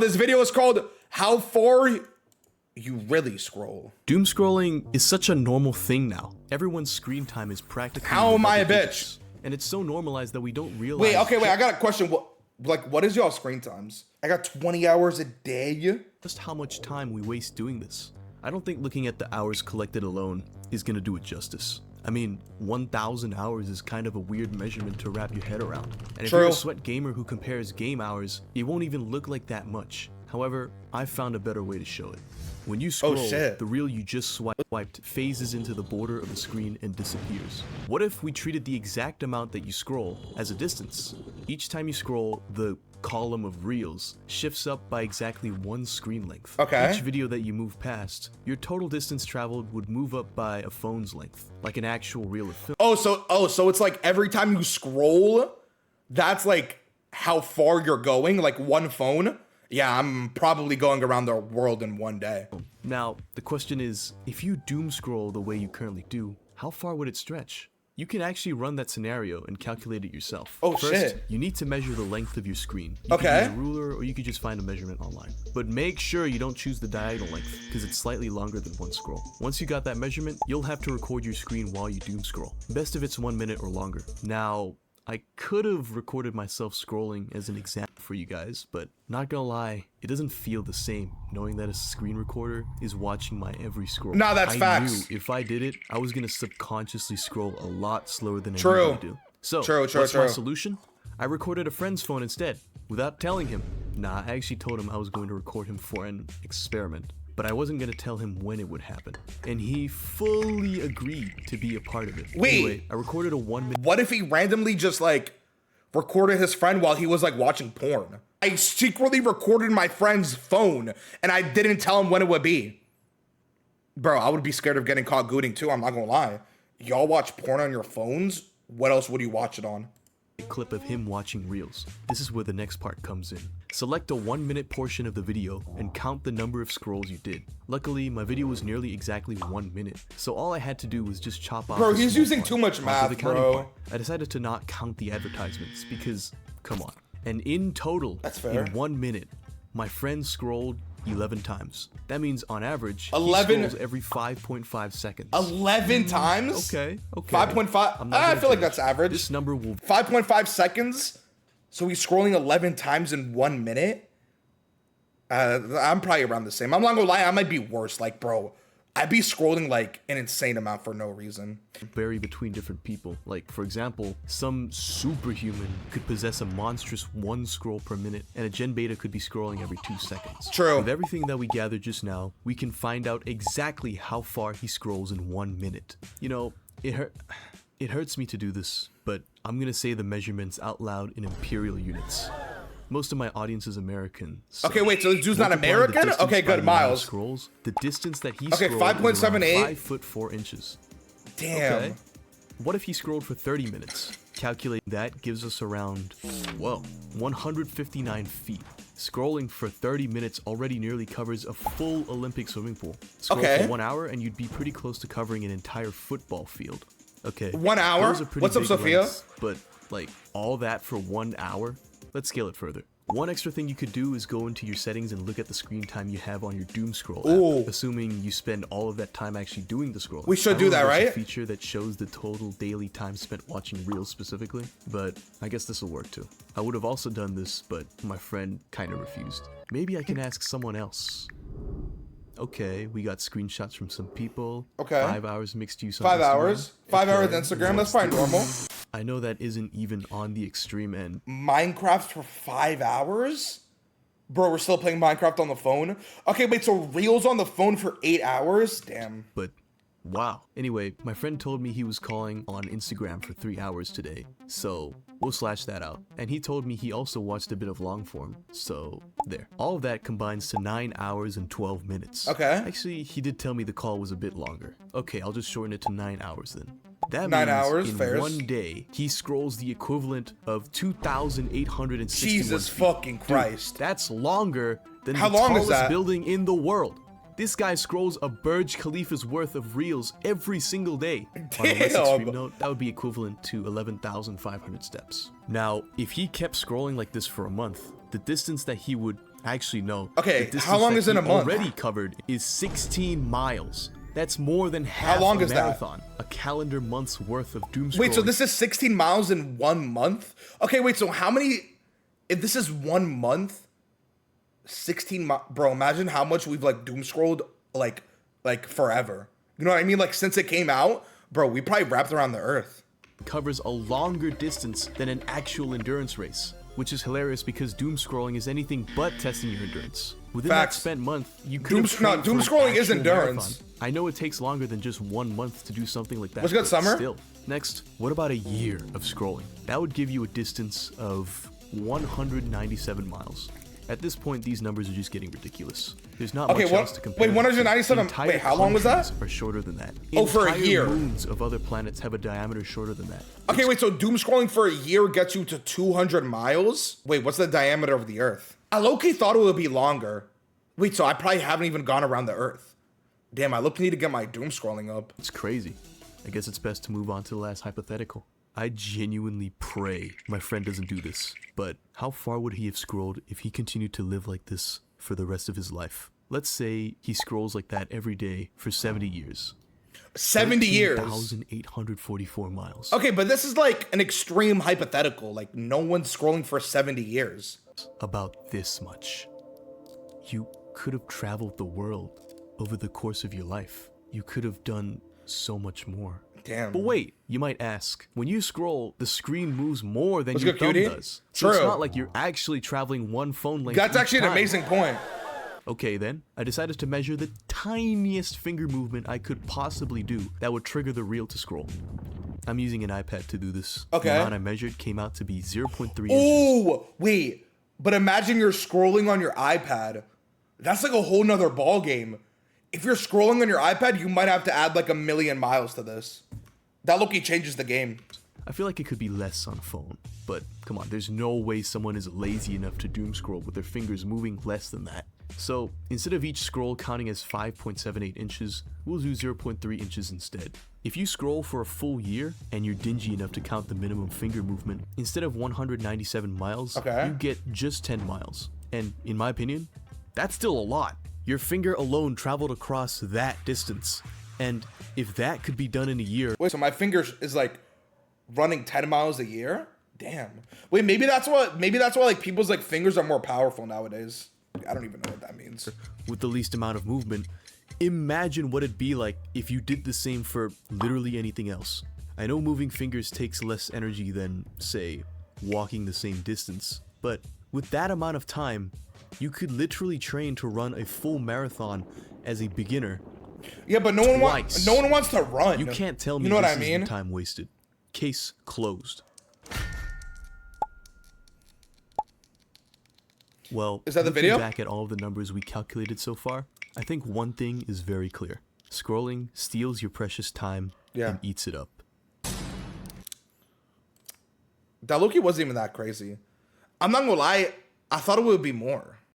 This video is called How Far You Really Scroll. Doom scrolling is such a normal thing now. Everyone's screen time is practically... How am I a bitch? And it's so normalized that we don't realize... Wait, I got a question. What is y'all screen times? I got 20 hours a day. Just how much time we waste doing this. I don't think looking at the hours collected alone is gonna do it justice. I mean, 1,000 hours is kind of a weird measurement to wrap your head around. And if you're a sweat gamer who compares game hours, it won't even look like that much. However, I've found a better way to show it. When you scroll, the reel you just swiped phases into the border of the screen and disappears. What if we treated the exact amount that you scroll as a distance? Each time you scroll, the column of reels shifts up by exactly 1 screen length. Okay. Each video that you move past, your total distance traveled would move up by a phone's length, like an actual reel of film. So it's like every time you scroll, that's like how far you're going, like 1 phone. Yeah, I'm probably going around the world in 1 day. Now, the question is, if you doom scroll the way you currently do, how far would it stretch? You can actually run that scenario and calculate it yourself. First, you need to measure the length of your screen. You can use a ruler, or you could just find a measurement online. But make sure you don't choose the diagonal length, because it's slightly longer than 1 scroll. Once you got that measurement, you'll have to record your screen while you doom scroll. Best if it's 1 minute or longer. Now, I could have recorded myself scrolling as an example for you guys, but not gonna lie, it doesn't feel the same knowing that a screen recorder is watching my every scroll. Nah, that's facts. I knew if I did it, I was gonna subconsciously scroll a lot slower than I usually do. So, what's my solution? I recorded a friend's phone instead, without telling him. Nah, I actually told him I was going to record him for an experiment, but I wasn't gonna tell him when it would happen. And he fully agreed to be a part of it. Wait. Anyway, I recorded a 1 minute... What if he randomly just like recorded his friend while he was like watching porn? I secretly recorded my friend's phone and I didn't tell him when it would be. Bro, I would be scared of getting caught gooting too, I'm not gonna lie. Y'all watch porn on your phones? What else would you watch it on? Clip of him watching reels. This is where the next part comes in. Select a 1 minute portion of the video and count the number of scrolls you did. Luckily, my video was nearly exactly 1 minute, so all I had to do was just chop off. Bro, he's using too much math, bro. I decided to not count the advertisements because, come on. And in total, in 1 minute, my friend scrolled 11 times. That means on average, 11 he scrolls every 5.5 seconds. 11 times? Okay. 5.5. I feel like that's average. This number will 5.5 seconds. So he's scrolling 11 times in 1 minute. I'm probably around the same. I'm not gonna lie, I might be worse. Like, bro, I'd be scrolling like an insane amount for no reason. Vary between different people. Like, for example, some superhuman could possess a monstrous 1 scroll per minute, and a Gen Beta could be scrolling every 2 seconds. True. With everything that we gathered just now, we can find out exactly how far he scrolls in 1 minute. You know, it hurts me to do this, but I'm gonna say the measurements out loud in imperial units. Most of my audience is American. So okay, wait, so this dude's not American? Okay, good, Miles. Scrolls, the distance that he scrolled 5.78? 5 foot 4 inches. Damn. Okay. What if he scrolled for 30 minutes? Calculate that gives us around, whoa, 159 feet. Scrolling for 30 minutes already nearly covers a full Olympic swimming pool. Scroll for 1 hour and you'd be pretty close to covering an entire football field. Okay. 1 hour? What's up, Sophia? Lengths, but like all that for 1 hour? Let's scale it further. One extra thing you could do is go into your settings and look at the screen time you have on your Doom Scroll app, assuming you spend all of that time actually doing the scroll. We should do that, right? A feature that shows the total daily time spent watching reels specifically, but I guess this will work too. I would have also done this, but my friend kind of refused. Maybe I can ask someone else. Okay, we got screenshots from some people. Okay. 5 hours mixed use on 5 Instagram. hours? 5 hours Instagram, that's probably normal. I know that isn't even on the extreme end. Minecraft for 5 hours? Bro, we're still playing Minecraft on the phone? Okay, wait, so Reels on the phone for 8 hours? Damn. But wow. Anyway, my friend told me he was calling on Instagram for 3 hours today, so we'll slash that out. And he told me he also watched a bit of long form, so there. All of that combines to 9 hours and 12 minutes. Okay. Actually, he did tell me the call was a bit longer. Okay, I'll just shorten it to 9 hours then. That 9 means hours, in fairs. 1 day, he scrolls the equivalent of 2,861 Jesus feet. fucking Christ. Dude, that's longer than How the long is tallest that? building in the world. This guy scrolls a Burj Khalifa's worth of reels every single day. On a less extreme note, that would be equivalent to 11,500 steps. Now, if he kept scrolling like this for a month, the distance that he would Actually, no. Okay, how long is in a month? Already covered is 16 miles. That's more than half how long a is marathon. That? A calendar month's worth of doom scrolling. Wait, so this is 16 miles in 1 month? Okay, wait, so how many... If this is 1 month, 16 miles... Bro, imagine how much we've, like, doom scrolled, like forever. You know what I mean? Like, since it came out, bro, we probably wrapped around the earth. Covers a longer distance than an actual endurance race, which is hilarious because doom scrolling is anything but testing your endurance. Within Facts. that spent month, you could have doom scrolling is endurance. Marathon. I know it takes longer than just 1 month to do something like that. What's good, Summer? Still. Next, what about a year of scrolling? That would give you a distance of 197 miles. At this point, these numbers are just getting ridiculous. There's not much else to compare. Wait, 197? Wait, how long was that? Are shorter than that. Oh, for a year. Moons of other planets have a diameter shorter than that. Okay, wait, so doom scrolling for a year gets you to 200 miles? Wait, what's the diameter of the Earth? I low-key thought it would be longer. Wait, so I probably haven't even gone around the Earth. Damn, I low-key need to get my doom scrolling up. It's crazy. I guess it's best to move on to the last hypothetical. I genuinely pray my friend doesn't do this, but how far would he have scrolled if he continued to live like this for the rest of his life? Let's say he scrolls like that every day for 70 years. 70 years? 1,844 miles. Okay, but this is like an extreme hypothetical. Like, no one's scrolling for 70 years. About this much. You could have traveled the world over the course of your life. You could have done so much more. Damn. But wait, you might ask, when you scroll, the screen moves more than your thumb does. So True. It's not like you're actually traveling one phone length. That's actually an amazing point. Okay then, I decided to measure the tiniest finger movement I could possibly do that would trigger the reel to scroll. I'm using an iPad to do this. Okay. The amount I measured came out to be 0.3 inches. Oh, wait. But imagine you're scrolling on your iPad. That's like a whole nother ball game. If you're scrolling on your iPad, you might have to add like 1 million miles to this. That low-key changes the game. I feel like it could be less on phone, but come on, there's no way someone is lazy enough to doom scroll with their fingers moving less than that. So instead of each scroll counting as 5.78 inches, we'll do 0.3 inches instead. If you scroll for a full year and you're dingy enough to count the minimum finger movement, instead of 197 miles, you get just 10 miles. And in my opinion, that's still a lot. Your finger alone traveled across that distance. And if that could be done in a year... Wait, so my finger is like running 10 miles a year? Damn. Wait, maybe that's why like people's like fingers are more powerful nowadays. I don't even know what that means. With the least amount of movement, imagine what it'd be like if you did the same for literally anything else. I know moving fingers takes less energy than, say, walking the same distance, but with that amount of time, you could literally train to run a full marathon as a beginner. Yeah, but no one wants to run. You can't tell me this isn't time wasted. Case closed. Well, is that the video? Back at all of the numbers we calculated so far, I think one thing is very clear. Scrolling steals your precious time and eats it up. That low-key wasn't even that crazy. I'm not gonna lie, I thought it would be more.